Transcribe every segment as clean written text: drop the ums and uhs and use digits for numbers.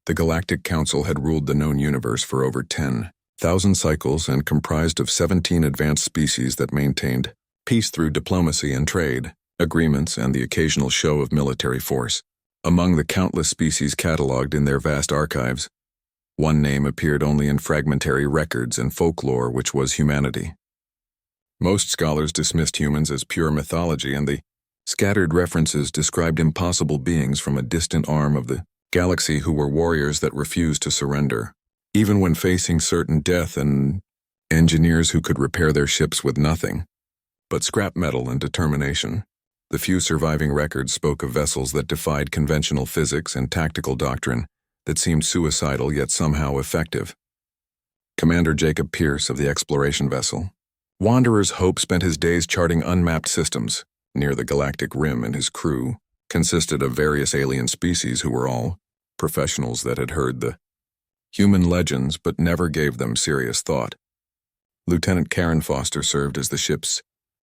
The Galactic Council had ruled the known universe for over 10,000 cycles and comprised of 17 advanced species that maintained peace through diplomacy and trade, agreements, and the occasional show of military force. Among the countless species catalogued in their vast archives, one name appeared only in fragmentary records and folklore, which was humanity. Most scholars dismissed humans as pure mythology, and the scattered references described impossible beings from a distant arm of the galaxy who were warriors that refused to surrender, even when facing certain death, and engineers who could repair their ships with nothing but scrap metal and determination. The few surviving records spoke of vessels that defied conventional physics and tactical doctrine that seemed suicidal yet somehow effective. Commander Jacob Pierce of the exploration vessel Wanderer's Hope spent his days charting unmapped systems near the galactic rim, and his crew consisted of various alien species who were all professionals that had heard the human legends but never gave them serious thought. Lieutenant Karen Foster served as the ship's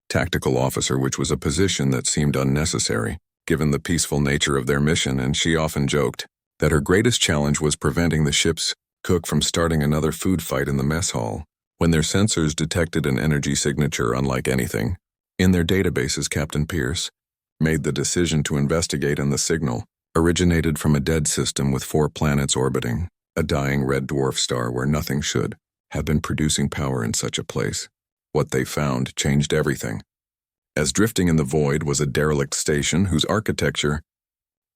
tactical officer, which was a position that seemed unnecessary given the peaceful nature of their mission, and she often joked that her greatest challenge was preventing the ship's cook from starting another food fight in the mess hall. When their sensors detected an energy signature unlike anything in their databases, Captain Pierce made the decision to investigate, and the signal originated from a dead system with 4 planets orbiting a dying red dwarf star where nothing should have been producing power in such a place. What they found changed everything, as drifting in the void was a derelict station whose architecture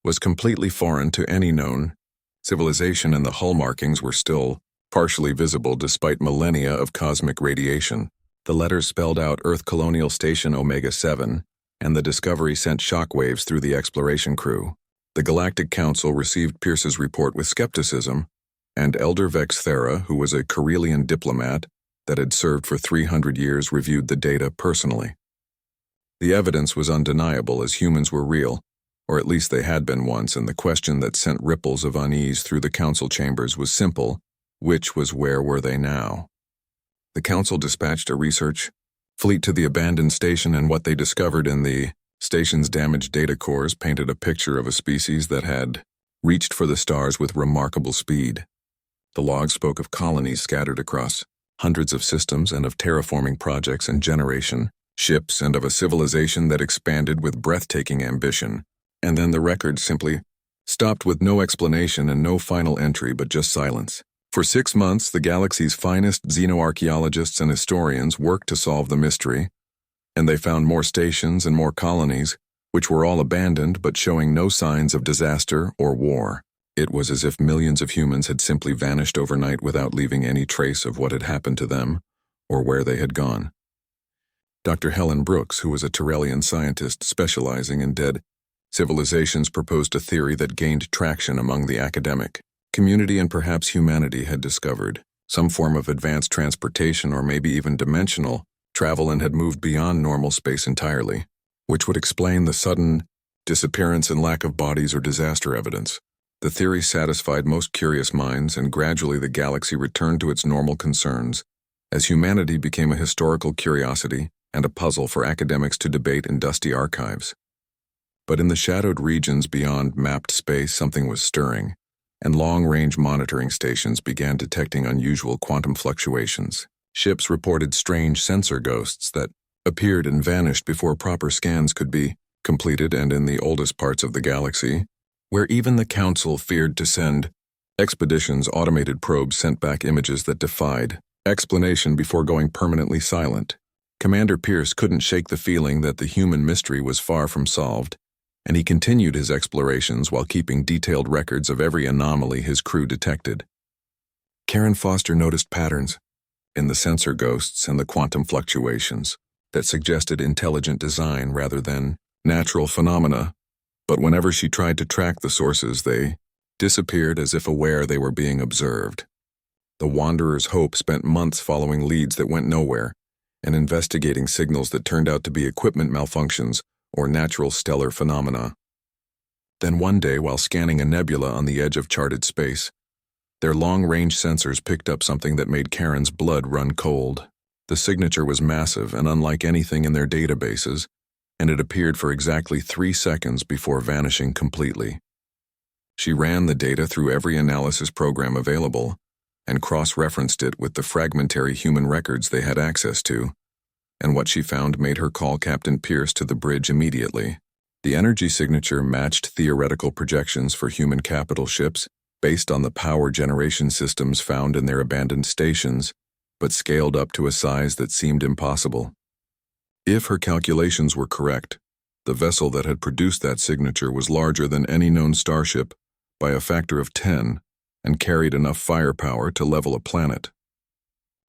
was completely foreign to any known civilization, and the hull markings were still partially visible despite millennia of cosmic radiation. The letters spelled out Earth Colonial Station Omega-7, and the discovery sent shockwaves through the exploration crew. The Galactic Council received Pierce's report with skepticism, and Elder Vex Thera, who was a Corellian diplomat that had served for 300 years, reviewed the data personally. The evidence was undeniable, as humans were real, or at least they had been once, and the question that sent ripples of unease through the council chambers was simple: which was where were they now? The council dispatched a research fleet to the abandoned station, and what they discovered in the station's damaged data cores painted a picture of a species that had reached for the stars with remarkable speed. The logs spoke of colonies scattered across hundreds of systems, and of terraforming projects and generation ships, and of a civilization that expanded with breathtaking ambition. And then the record simply stopped, with no explanation and no final entry, but just silence. For 6 months, the galaxy's finest xenoarchaeologists and historians worked to solve the mystery, and they found more stations and more colonies, which were all abandoned but showing no signs of disaster or war. It was as if millions of humans had simply vanished overnight without leaving any trace of what had happened to them or where they had gone. Dr. Helen Brooks, who was a Tyrellian scientist specializing in dead civilizations, proposed a theory that gained traction among the academic community, and perhaps humanity had discovered some form of advanced transportation, or maybe even dimensional travel, and had moved beyond normal space entirely, which would explain the sudden disappearance and lack of bodies or disaster evidence. The theory satisfied most curious minds, and gradually the galaxy returned to its normal concerns, as humanity became a historical curiosity and a puzzle for academics to debate in dusty archives. But in the shadowed regions beyond mapped space, something was stirring, and long-range monitoring stations began detecting unusual quantum fluctuations. Ships reported strange sensor ghosts that appeared and vanished before proper scans could be completed, and in the oldest parts of the galaxy, where even the Council feared to send expeditions, automated probes sent back images that defied explanation before going permanently silent. Commander Pierce couldn't shake the feeling that the human mystery was far from solved, and he continued his explorations while keeping detailed records of every anomaly his crew detected. Karen Foster noticed patterns in the sensor ghosts and the quantum fluctuations that suggested intelligent design rather than natural phenomena, but whenever she tried to track the sources, they disappeared as if aware they were being observed. The Wanderer's Hope spent months following leads that went nowhere and investigating signals that turned out to be equipment malfunctions or natural stellar phenomena. Then one day, while scanning a nebula on the edge of charted space, their long-range sensors picked up something that made Karen's blood run cold. The signature was massive and unlike anything in their databases, and it appeared for exactly 3 seconds before vanishing completely. She ran the data through every analysis program available and cross-referenced it with the fragmentary human records they had access to, and what she found made her call Captain Pierce to the bridge immediately. The energy signature matched theoretical projections for human capital ships based on the power generation systems found in their abandoned stations, but scaled up to a size that seemed impossible. If her calculations were correct, the vessel that had produced that signature was larger than any known starship by a factor of 10 and carried enough firepower to level a planet.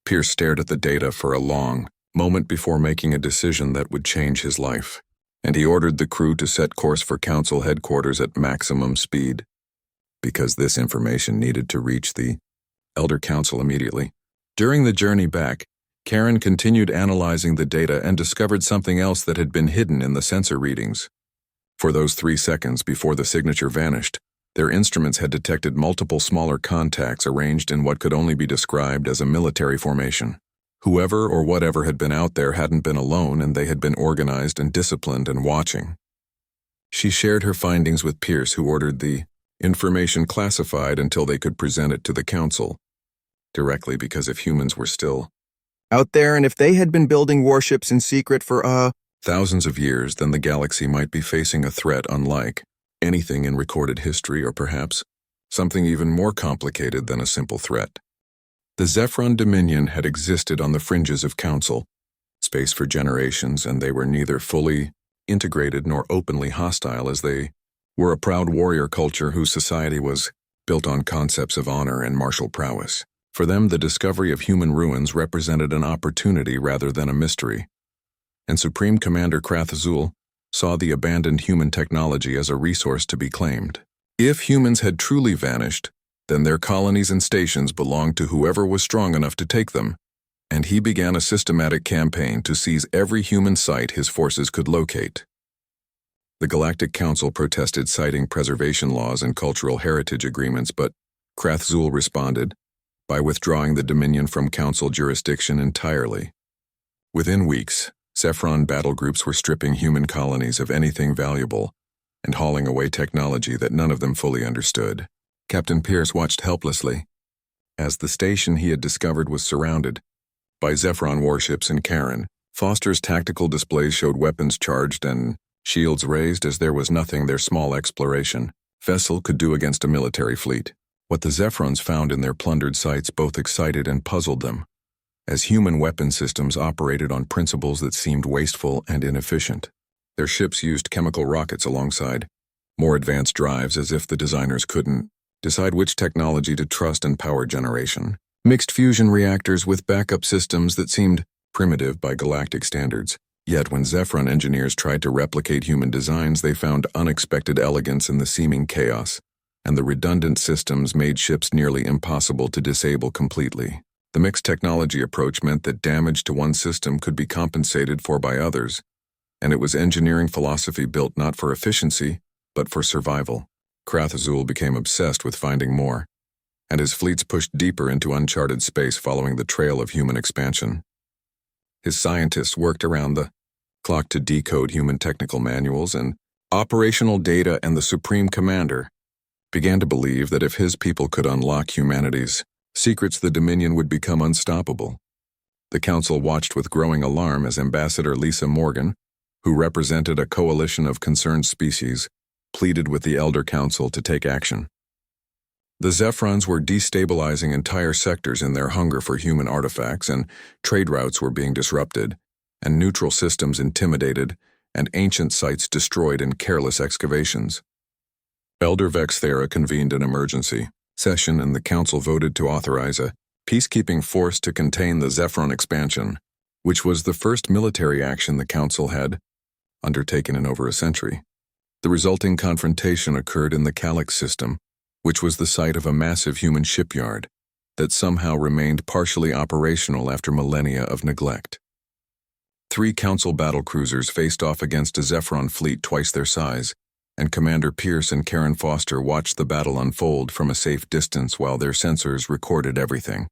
Pierce stared at the data for a long moment before making a decision that would change his life, and he ordered the crew to set course for Council headquarters at maximum speed, because this information needed to reach the Elder Council immediately. During the journey back, Karen continued analyzing the data and discovered something else that had been hidden in the sensor readings. For those 3 seconds before the signature vanished, their instruments had detected multiple smaller contacts arranged in what could only be described as a military formation. Whoever or whatever had been out there hadn't been alone, and they had been organized and disciplined and watching. She shared her findings with Pierce, who ordered the information classified until they could present it to the Council directly, because if humans were still out there and if they had been building warships in secret for thousands of years, then the galaxy might be facing a threat unlike anything in recorded history, or perhaps something even more complicated than a simple threat. The Zephron Dominion had existed on the fringes of Council space for generations, and they were neither fully integrated nor openly hostile, as they were a proud warrior culture whose society was built on concepts of honor and martial prowess. For them, the discovery of human ruins represented an opportunity rather than a mystery, and Supreme Commander Krath Azul saw the abandoned human technology as a resource to be claimed. If humans had truly vanished, then their colonies and stations belonged to whoever was strong enough to take them, and he began a systematic campaign to seize every human site his forces could locate. The Galactic Council protested, citing preservation laws and cultural heritage agreements, but Krath Azul responded by withdrawing the Dominion from Council jurisdiction entirely. Within weeks, Zephron battle groups were stripping human colonies of anything valuable and hauling away technology that none of them fully understood. Captain Pierce watched helplessly as the station he had discovered was surrounded by Zephron warships and Karen. Foster's tactical displays showed weapons charged and shields raised as there was nothing their small exploration vessel could do against a military fleet. What the Zephrons found in their plundered sites both excited and puzzled them, as human weapon systems operated on principles that seemed wasteful and inefficient. Their ships used chemical rockets alongside more advanced drives, as if the designers couldn't decide which technology to trust in power generation. Mixed fusion reactors with backup systems that seemed primitive by galactic standards. Yet when Zephron engineers tried to replicate human designs, they found unexpected elegance in the seeming chaos, and the redundant systems made ships nearly impossible to disable completely. The mixed technology approach meant that damage to one system could be compensated for by others, and it was engineering philosophy built not for efficiency, but for survival. Krath Azul became obsessed with finding more, and his fleets pushed deeper into uncharted space following the trail of human expansion. His scientists worked around the clock to decode human technical manuals and operational data, and the Supreme Commander began to believe that if his people could unlock humanity's secrets, the Dominion would become unstoppable. The Council watched with growing alarm as Ambassador Lisa Morgan, who represented a coalition of concerned species, pleaded with the Elder Council to take action. The Zephrons were destabilizing entire sectors in their hunger for human artifacts, and trade routes were being disrupted, and neutral systems intimidated, and ancient sites destroyed in careless excavations. Elder Vex Thera convened an emergency session, and the Council voted to authorize a peacekeeping force to contain the Zephron expansion, which was the first military action the Council had undertaken in over a century. The resulting confrontation occurred in the Calyx system, which was the site of a massive human shipyard that somehow remained partially operational after millennia of neglect. 3 Council battlecruisers faced off against a Zephron fleet twice their size, and Commander Pierce and Karen Foster watched the battle unfold from a safe distance while their sensors recorded everything.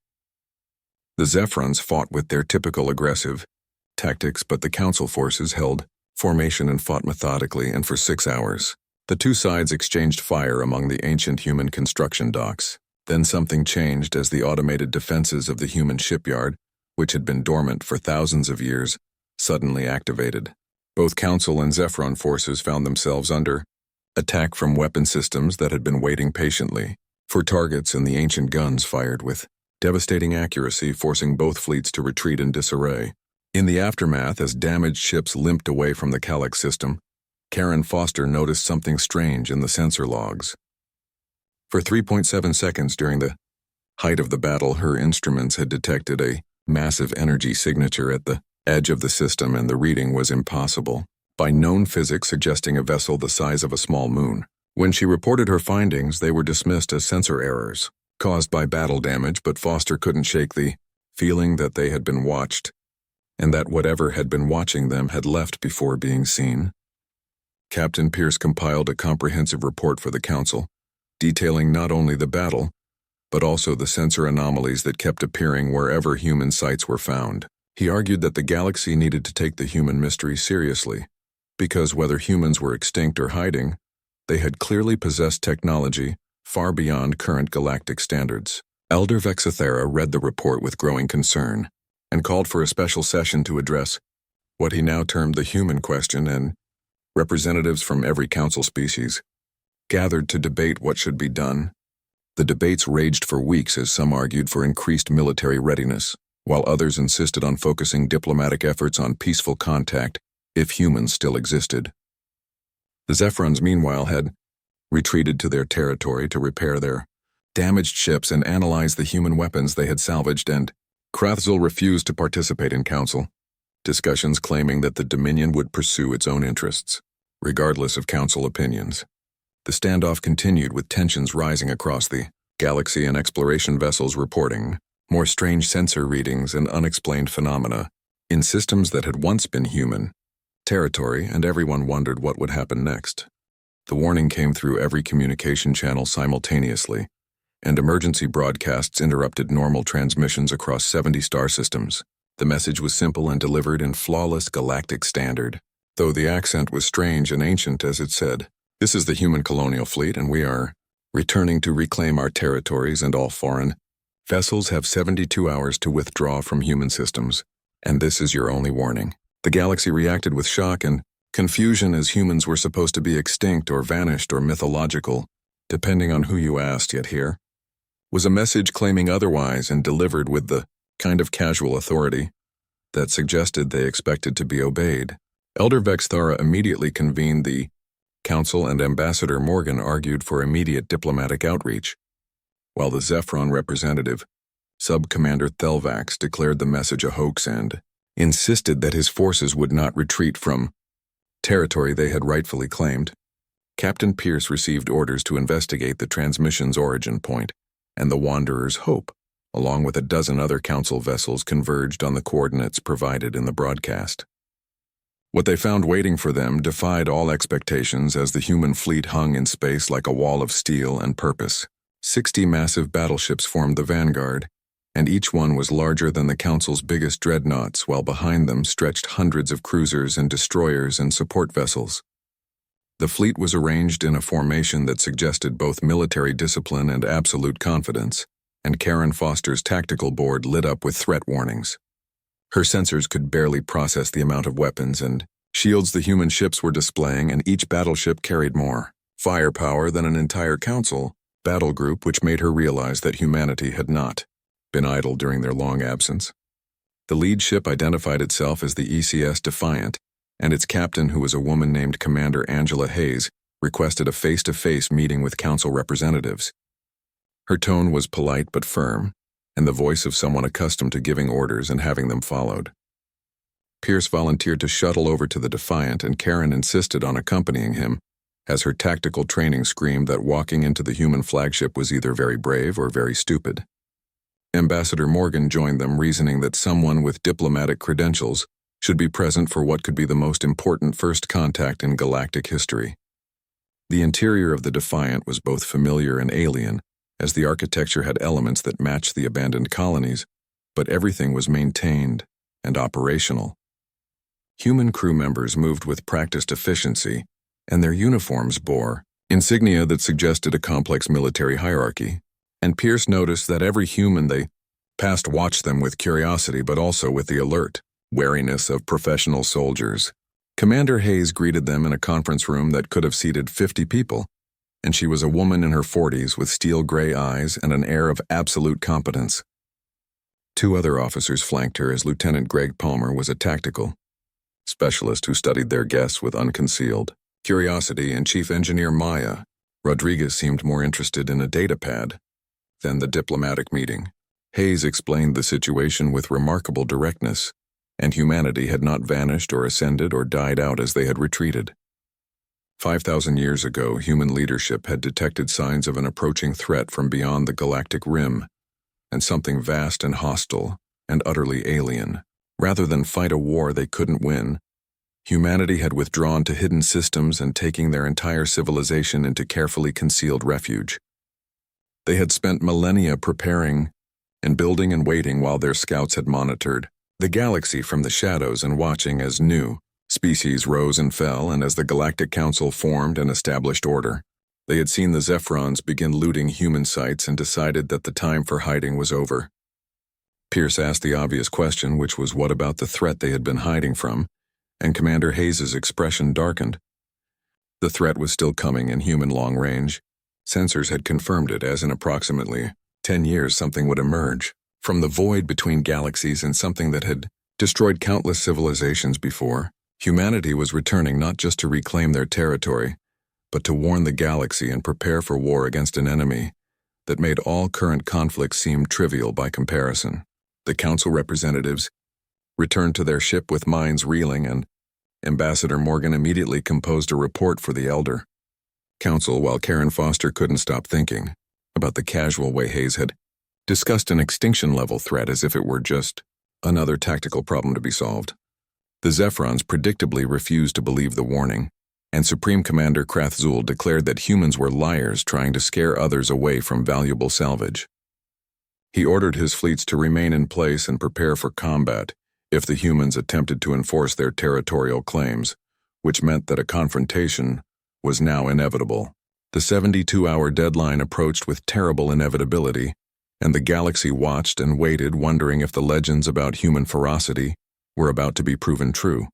The Zephrons fought with their typical aggressive tactics, but the Council forces held formation and fought methodically, and for 6 hours. The two sides exchanged fire among the ancient human construction docks. Then something changed as the automated defenses of the human shipyard, which had been dormant for thousands of years, suddenly activated. Both Council and Zephron forces found themselves under attack from weapon systems that had been waiting patiently for targets, and the ancient guns fired with devastating accuracy, forcing both fleets to retreat in disarray. In the aftermath, as damaged ships limped away from the Calyx system, Karen Foster noticed something strange in the sensor logs. For 3.7 seconds during the height of the battle, her instruments had detected a massive energy signature at the edge of the system, and the reading was impossible, by known physics suggesting a vessel the size of a small moon. When she reported her findings, they were dismissed as sensor errors caused by battle damage, but Foster couldn't shake the feeling that they had been watched, and that whatever had been watching them had left before being seen. Captain Pierce compiled a comprehensive report for the Council, detailing not only the battle, but also the sensor anomalies that kept appearing wherever human sites were found. He argued that the galaxy needed to take the human mystery seriously, because whether humans were extinct or hiding, they had clearly possessed technology far beyond current galactic standards. Elder Vexathera read the report with growing concern, and called for a special session to address what he now termed the human question, and representatives from every Council species gathered to debate what should be done. The debates raged for weeks as some argued for increased military readiness, while others insisted on focusing diplomatic efforts on peaceful contact if humans still existed. The Zephrons, meanwhile, had retreated to their territory to repair their damaged ships and analyze the human weapons they had salvaged, and Krathzul refused to participate in Council discussions, claiming that the Dominion would pursue its own interests, regardless of Council opinions. The standoff continued, with tensions rising across the galaxy and exploration vessels reporting more strange sensor readings and unexplained phenomena in systems that had once been human territory, and everyone wondered what would happen next. The warning came through every communication channel simultaneously, and emergency broadcasts interrupted normal transmissions across 70 star systems. The message was simple and delivered in flawless galactic standard, though the accent was strange and ancient as it said, "This is the human colonial fleet, and we are returning to reclaim our territories, and all foreign vessels have 72 hours to withdraw from human systems, and this is your only warning." The galaxy reacted with shock and confusion, as humans were supposed to be extinct or vanished or mythological, depending on who you asked. Yet here was a message claiming otherwise, and delivered with the kind of casual authority that suggested they expected to be obeyed. Elder Vexthara immediately convened the Council, and Ambassador Morgan argued for immediate diplomatic outreach, while the Zephron representative, Sub-Commander Thelvax, declared the message a hoax and insisted that his forces would not retreat from territory they had rightfully claimed. Captain Pierce received orders to investigate the transmission's origin point, and the Wanderer's Hope, along with a dozen other Council vessels, converged on the coordinates provided in the broadcast. What they found waiting for them defied all expectations, as the human fleet hung in space like a wall of steel and purpose. 60 massive battleships formed the vanguard, and each one was larger than the Council's biggest dreadnoughts, while behind them stretched hundreds of cruisers and destroyers and support vessels. The fleet was arranged in a formation that suggested both military discipline and absolute confidence, and Karen Foster's tactical board lit up with threat warnings. Her sensors could barely process the amount of weapons and shields the human ships were displaying, and each battleship carried more firepower than an entire Council battle group, which made her realize that humanity had not been idle during their long absence. The lead ship identified itself as the ECS Defiant, and its captain, who was a woman named Commander Angela Hayes, requested a face-to-face meeting with Council representatives. Her tone was polite but firm, and the voice of someone accustomed to giving orders and having them followed. Pierce volunteered to shuttle over to the Defiant, and Karen insisted on accompanying him, as her tactical training screamed that walking into the human flagship was either very brave or very stupid. Ambassador Morgan joined them, reasoning that someone with diplomatic credentials should be present for what could be the most important first contact in galactic history. The interior of the Defiant was both familiar and alien, as the architecture had elements that matched the abandoned colonies, but everything was maintained and operational. Human crew members moved with practiced efficiency, and their uniforms bore insignia that suggested a complex military hierarchy, and Pierce noticed that every human they passed watched them with curiosity but also with the alert wariness of professional soldiers. Commander Hayes greeted them in a conference room that could have seated 50 people, and she was a woman in her 40s with steel-gray eyes and an air of absolute competence. Two other officers flanked her as Lieutenant Greg Palmer was a tactical specialist who studied their guests with unconcealed curiosity, and Chief Engineer Maya Rodriguez seemed more interested in a datapad than the diplomatic meeting. Hayes explained the situation with remarkable directness, and humanity had not vanished or ascended or died out as they had retreated. 5,000 years ago, human leadership had detected signs of an approaching threat from beyond the galactic rim, and something vast and hostile and utterly alien. Rather than fight a war they couldn't win, humanity had withdrawn to hidden systems and taking their entire civilization into carefully concealed refuge. They had spent millennia preparing and building and waiting while their scouts had monitored the galaxy from the shadows and watching as new species rose and fell, and as the Galactic Council formed and established order. They had seen the Zephrons begin looting human sites and decided that the time for hiding was over. Pierce asked the obvious question, which was what about the threat they had been hiding from, and Commander Hayes's expression darkened. The threat was still coming in human long range. Sensors had confirmed it, as in approximately 10 years something would emerge from the void between galaxies, and something that had destroyed countless civilizations before. Humanity was returning not just to reclaim their territory, but to warn the galaxy and prepare for war against an enemy that made all current conflicts seem trivial by comparison. The council representatives returned to their ship with minds reeling, and Ambassador Morgan immediately composed a report for the Elder Council, while Karen Foster couldn't stop thinking about the casual way Hayes had discussed an extinction-level threat as if it were just another tactical problem to be solved. The Zephrons predictably refused to believe the warning, and Supreme Commander Krathzul declared that humans were liars trying to scare others away from valuable salvage. He ordered his fleets to remain in place and prepare for combat if the humans attempted to enforce their territorial claims, which meant that a confrontation was now inevitable. The 72-hour deadline approached with terrible inevitability, and the galaxy watched and waited, wondering if the legends about human ferocity were about to be proven true.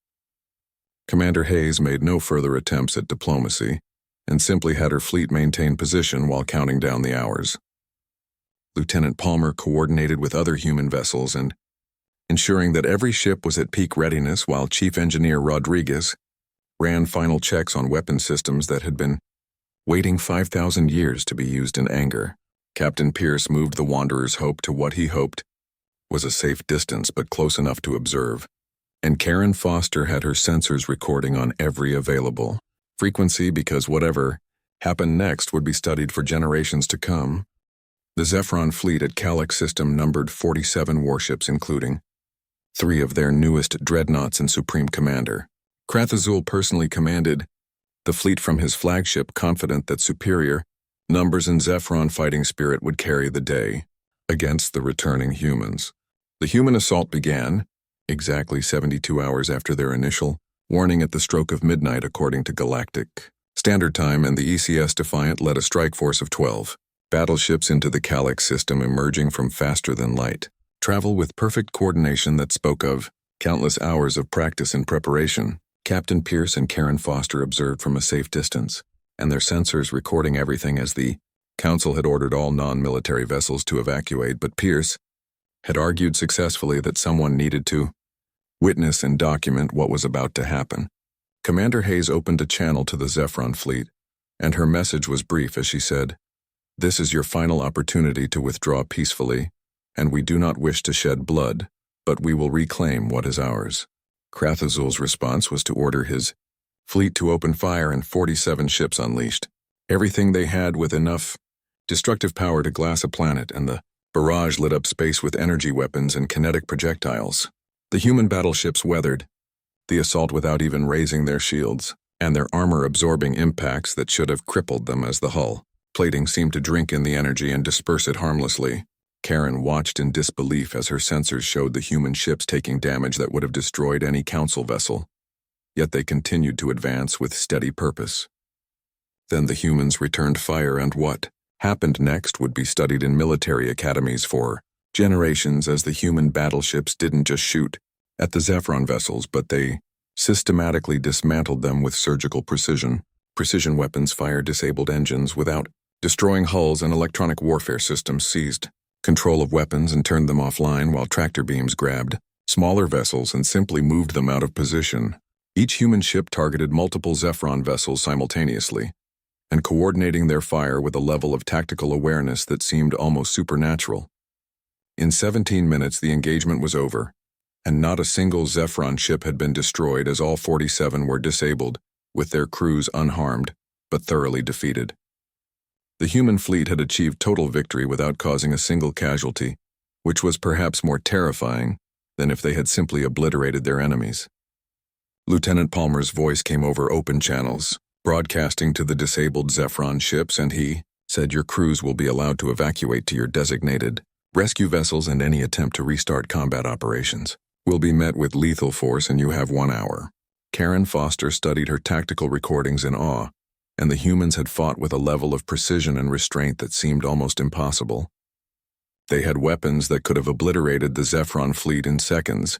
Commander Hayes made no further attempts at diplomacy and simply had her fleet maintain position while counting down the hours. Lieutenant Palmer coordinated with other human vessels and ensuring that every ship was at peak readiness, while Chief Engineer Rodriguez ran final checks on weapon systems that had been waiting 5,000 years to be used in anger. Captain Pierce moved the Wanderer's Hope to what he hoped was a safe distance but close enough to observe, and Karen Foster had her sensors recording on every available frequency, because whatever happened next would be studied for generations to come. The Zephron fleet at Calyx system numbered 47 warships, including 3 of their newest dreadnoughts and Supreme Commander. Krathzul personally commanded the fleet from his flagship, confident that superior numbers and Zephron fighting spirit would carry the day against the returning humans. The human assault began exactly 72 hours after their initial warning at the stroke of midnight according to Galactic Standard Time, and the ECS Defiant led a strike force of 12 battleships into the Calyx system, emerging from faster-than-light travel with perfect coordination that spoke of countless hours of practice and preparation. Captain Pierce and Karen Foster observed from a safe distance, and their sensors recording everything as the Council had ordered all non-military vessels to evacuate, but Pierce had argued successfully that someone needed to witness and document what was about to happen. Commander Hayes opened a channel to the Zephron fleet, and her message was brief as she said, "This is your final opportunity to withdraw peacefully, and we do not wish to shed blood, but we will reclaim what is ours." Krathzul's response was to order his fleet to open fire, and 47 ships unleashed everything they had with enough destructive power to glass a planet, and the barrage lit up space with energy weapons and kinetic projectiles. The human battleships weathered the assault without even raising their shields, and their armor absorbing impacts that should have crippled them as the hull plating seemed to drink in the energy and disperse it harmlessly. Karen watched in disbelief as her sensors showed the human ships taking damage that would have destroyed any council vessel. yet they continued to advance with steady purpose. Then the humans returned fire, and what happened next would be studied in military academies for generations, as the human battleships didn't just shoot at the Zephron vessels, but they systematically dismantled them with surgical precision. Precision weapons fired disabled engines without destroying hulls, and electronic warfare systems seized control of weapons and turned them offline, while tractor beams grabbed smaller vessels and simply moved them out of position. Each human ship targeted multiple Zephron vessels simultaneously, and coordinating their fire with a level of tactical awareness that seemed almost supernatural. In 17 minutes, the engagement was over, and not a single Zephron ship had been destroyed, as all 47 were disabled, with their crews unharmed, but thoroughly defeated. The human fleet had achieved total victory without causing a single casualty, which was perhaps more terrifying than if they had simply obliterated their enemies. Lieutenant Palmer's voice came over open channels, broadcasting to the disabled Zephron ships, and he said, "Your crews will be allowed to evacuate to your designated rescue vessels, and any attempt to restart combat operations will be met with lethal force, and you have 1 hour." Karen Foster studied her tactical recordings in awe, and the humans had fought with a level of precision and restraint that seemed almost impossible. They had weapons that could have obliterated the Zephron fleet in seconds,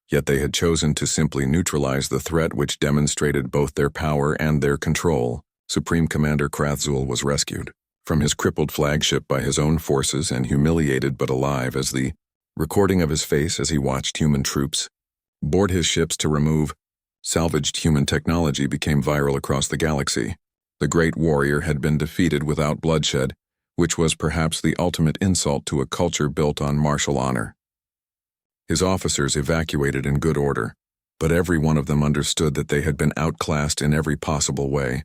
yet they had chosen to simply neutralize the threat, which demonstrated both their power and their control. Supreme Commander Krathzul was rescued from his crippled flagship by his own forces and humiliated but alive, as the recording of his face as he watched human troops board his ships to remove salvaged human technology became viral across the galaxy. The great warrior had been defeated without bloodshed, which was perhaps the ultimate insult to a culture built on martial honor. His officers evacuated in good order, but every one of them understood that they had been outclassed in every possible way,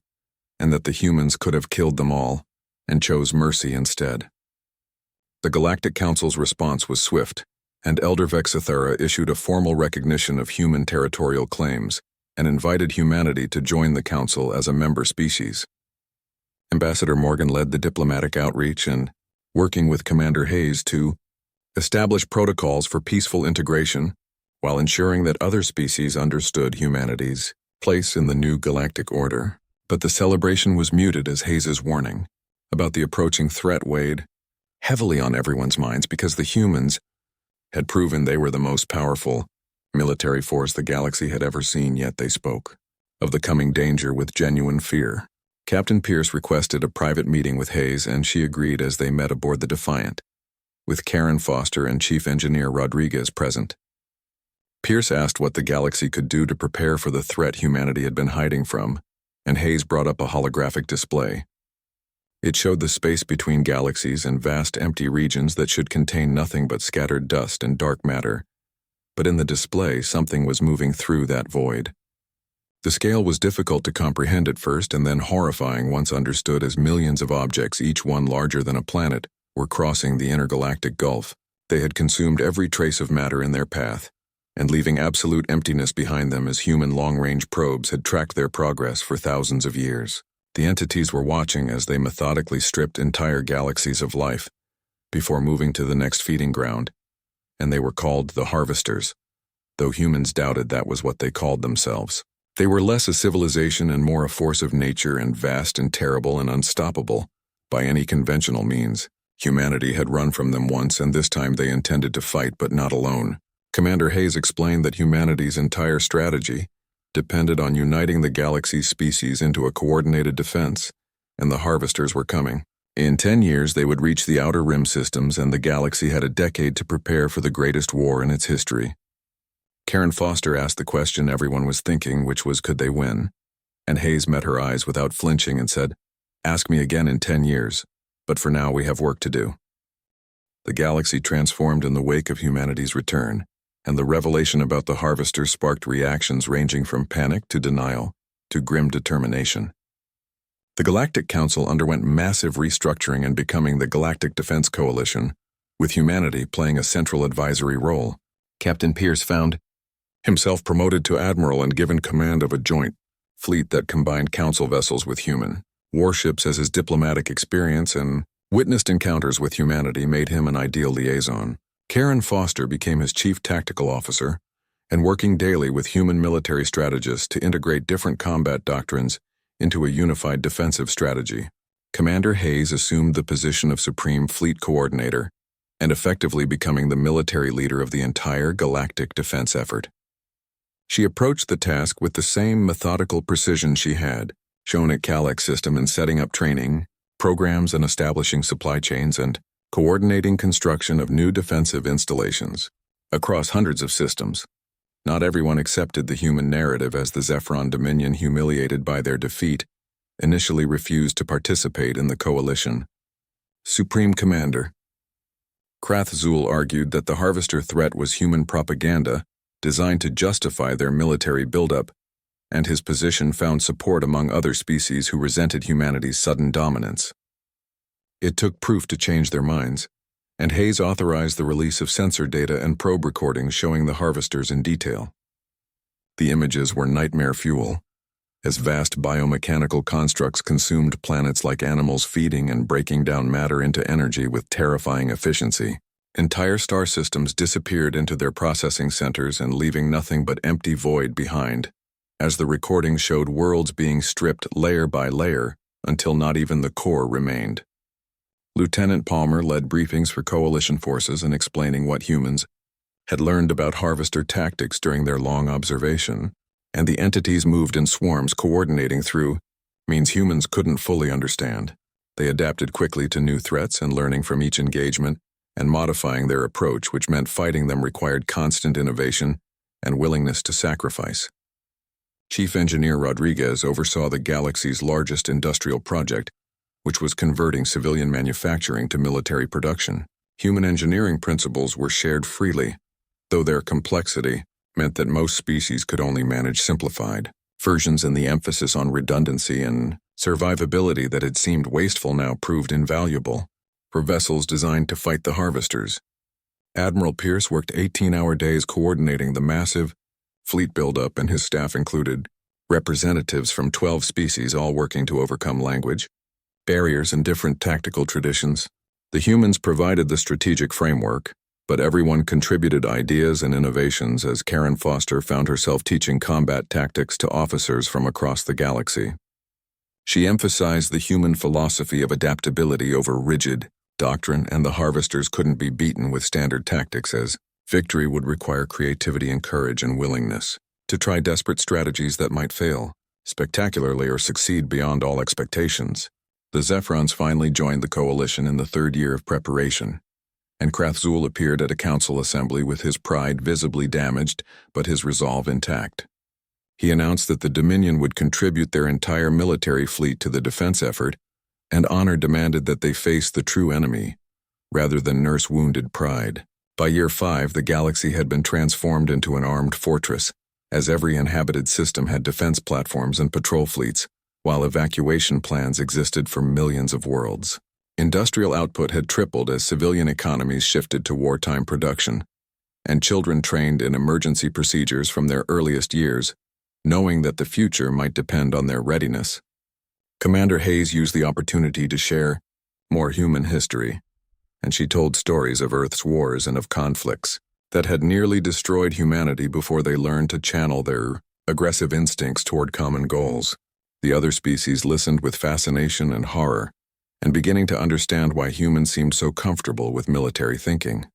and that the humans could have killed them all, and chose mercy instead. The Galactic Council's response was swift, and Elder Vexithera issued a formal recognition of human territorial claims and invited humanity to join the Council as a member species. Ambassador Morgan led the diplomatic outreach and, working with Commander Hayes, to establish protocols for peaceful integration while ensuring that other species understood humanity's place in the new galactic order. But the celebration was muted as Hayes's warning about the approaching threat weighed heavily on everyone's minds, because the humans had proven they were the most powerful military force the galaxy had ever seen, yet they spoke of the coming danger with genuine fear. Captain Pierce requested a private meeting with Hayes, and she agreed as they met aboard the Defiant, with Karen Foster and Chief Engineer Rodriguez present. Pierce asked what the galaxy could do to prepare for the threat humanity had been hiding from, and Hayes brought up a holographic display. It showed the space between galaxies and vast empty regions that should contain nothing but scattered dust and dark matter, but in the display something was moving through that void. The scale was difficult to comprehend at first, and then horrifying once understood, as millions of objects, each one larger than a planet, were crossing the intergalactic gulf. They had consumed every trace of matter in their path, and leaving absolute emptiness behind them, as human long-range probes had tracked their progress for thousands of years. The entities were watching as they methodically stripped entire galaxies of life before moving to the next feeding ground, and they were called the Harvesters, though humans doubted that was what they called themselves. They were less a civilization and more a force of nature, and vast and terrible and unstoppable by any conventional means. Humanity had run from them once, and this time they intended to fight, but not alone. Commander Hayes explained that humanity's entire strategy depended on uniting the galaxy's species into a coordinated defense, and the Harvesters were coming. In 10 years, they would reach the Outer Rim systems, and the galaxy had a decade to prepare for the greatest war in its history. Karen Foster asked the question everyone was thinking, which was, could they win? And Hayes met her eyes without flinching and said, "Ask me again in 10 years, but for now we have work to do." The galaxy transformed in the wake of humanity's return, and the revelation about the Harvesters sparked reactions ranging from panic to denial to grim determination. The Galactic Council underwent massive restructuring and becoming the Galactic Defense Coalition, with humanity playing a central advisory role. Captain Pierce found himself promoted to admiral and given command of a joint fleet that combined council vessels with human warships, as his diplomatic experience and witnessed encounters with humanity made him an ideal liaison. Karen Foster became his chief tactical officer, and working daily with human military strategists to integrate different combat doctrines into a unified defensive strategy. Commander Hayes assumed the position of Supreme Fleet Coordinator and effectively becoming the military leader of the entire galactic defense effort. She approached the task with the same methodical precision she had shown at Calyx System in setting up training, programs and establishing supply chains and coordinating construction of new defensive installations across hundreds of systems. Not everyone accepted the human narrative as the Zephyron Dominion, humiliated by their defeat, initially refused to participate in the coalition. Supreme Commander Krath Zul argued that the Harvester threat was human propaganda designed to justify their military buildup, and his position found support among other species who resented humanity's sudden dominance. It took proof to change their minds, and Hayes authorized the release of sensor data and probe recordings showing the harvesters in detail. The images were nightmare fuel, as vast biomechanical constructs consumed planets like animals, feeding and breaking down matter into energy with terrifying efficiency. Entire star systems disappeared into their processing centers and leaving nothing but empty void behind, as the recordings showed worlds being stripped layer by layer until not even the core remained. Lieutenant Palmer led briefings for coalition forces in explaining what humans had learned about harvester tactics during their long observation, and the entities moved in swarms coordinating through means humans couldn't fully understand. They adapted quickly to new threats and learning from each engagement and modifying their approach, which meant fighting them required constant innovation and willingness to sacrifice. Chief Engineer Rodriguez oversaw the galaxy's largest industrial project, which was converting civilian manufacturing to military production. Human engineering principles were shared freely, though their complexity meant that most species could only manage simplified versions, and the emphasis on redundancy and survivability that had seemed wasteful now proved invaluable for vessels designed to fight the harvesters. Admiral Pierce worked 18-hour days coordinating the massive fleet buildup, and his staff included representatives from 12 species, all working to overcome language barriers and different tactical traditions. The humans provided the strategic framework, but everyone contributed ideas and innovations, as Karen Foster found herself teaching combat tactics to officers from across the galaxy. She emphasized the human philosophy of adaptability over rigid doctrine, and the harvesters couldn't be beaten with standard tactics, as victory would require creativity and courage and willingness to try desperate strategies that might fail spectacularly or succeed beyond all expectations. The Zephyrons finally joined the coalition in the third year of preparation, and Krath Zul appeared at a council assembly with his pride visibly damaged but his resolve intact. He announced that the Dominion would contribute their entire military fleet to the defense effort, and honor demanded that they face the true enemy, rather than nurse wounded pride. By year 5, the galaxy had been transformed into an armed fortress, as every inhabited system had defense platforms and patrol fleets, while evacuation plans existed for millions of worlds. Industrial output had tripled as civilian economies shifted to wartime production, and children trained in emergency procedures from their earliest years, knowing that the future might depend on their readiness. Commander Hayes used the opportunity to share more human history, and she told stories of Earth's wars and of conflicts that had nearly destroyed humanity before they learned to channel their aggressive instincts toward common goals. The other species listened with fascination and horror, and beginning to understand why humans seemed so comfortable with military thinking.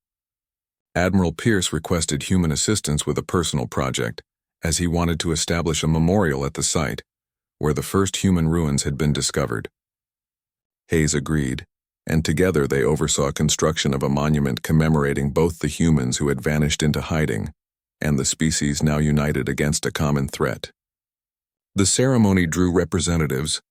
Admiral Pierce requested human assistance with a personal project, as he wanted to establish a memorial at the site where the first human ruins had been discovered. Hayes agreed, and together they oversaw construction of a monument commemorating both the humans who had vanished into hiding and the species now united against a common threat. The ceremony drew representatives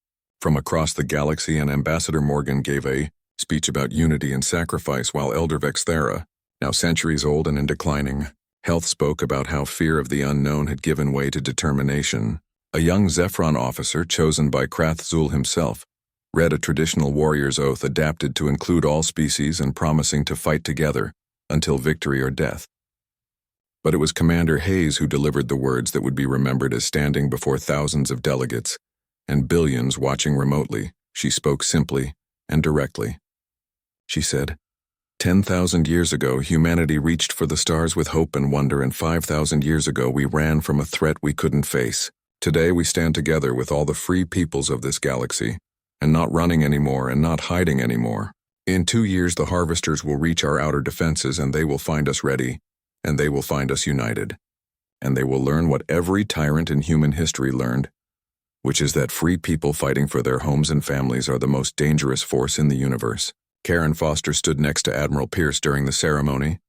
from across the galaxy, and Ambassador Morgan gave a speech about unity and sacrifice, while Elder Vexthera, now centuries old and in declining health, spoke about how fear of the unknown had given way to determination. A young Zephyron officer, chosen by Krath Zul himself, read a traditional warrior's oath adapted to include all species and promising to fight together until victory or death. But it was Commander Hayes who delivered the words that would be remembered as standing before thousands of delegates and billions watching remotely. She spoke simply and directly. She said, 10,000 years ago, humanity reached for the stars with hope and wonder, and 5,000 years ago, we ran from a threat we couldn't face. Today, we stand together with all the free peoples of this galaxy, and not running anymore and not hiding anymore. In 2 years, the harvesters will reach our outer defenses, and they will find us ready, and they will find us united. And they will learn what every tyrant in human history learned, which is that free people fighting for their homes and families are the most dangerous force in the universe. Karen Foster stood next to Admiral Pierce during the ceremony,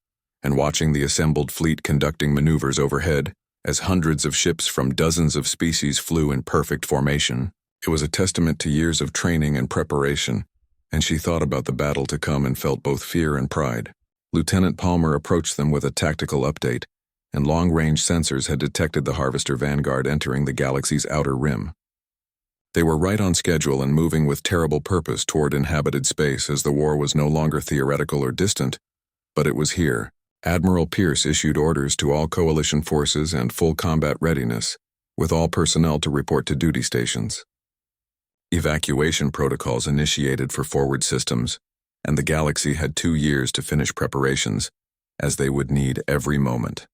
and watching the assembled fleet conducting maneuvers overhead, as hundreds of ships from dozens of species flew in perfect formation. It was a testament to years of training and preparation, and she thought about the battle to come and felt both fear and pride. Lieutenant Palmer approached them with a tactical update, and long-range sensors had detected the Harvester Vanguard entering the galaxy's outer rim. They were right on schedule and moving with terrible purpose toward inhabited space, as the war was no longer theoretical or distant, but it was here. Admiral Pierce issued orders to all coalition forces and full combat readiness, with all personnel to report to duty stations. Evacuation protocols initiated for forward systems, and the galaxy had 2 years to finish preparations, as they would need every moment.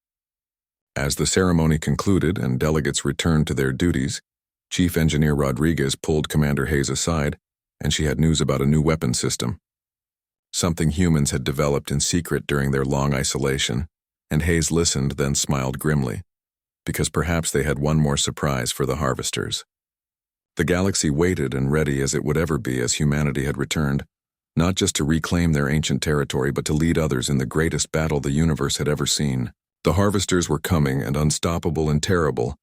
As the ceremony concluded and delegates returned to their duties, Chief Engineer Rodriguez pulled Commander Hayes aside, and she had news about a new weapon system. Something humans had developed in secret during their long isolation, and Hayes listened, then smiled grimly, because perhaps they had one more surprise for the harvesters. The galaxy waited and ready as it would ever be as humanity had returned, not just to reclaim their ancient territory, but to lead others in the greatest battle the universe had ever seen. The harvesters were coming, and unstoppable and terrible,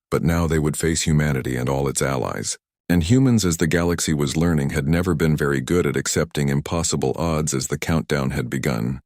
but now they would face humanity and all its allies. And humans, as the galaxy was learning, had never been very good at accepting impossible odds as the countdown had begun.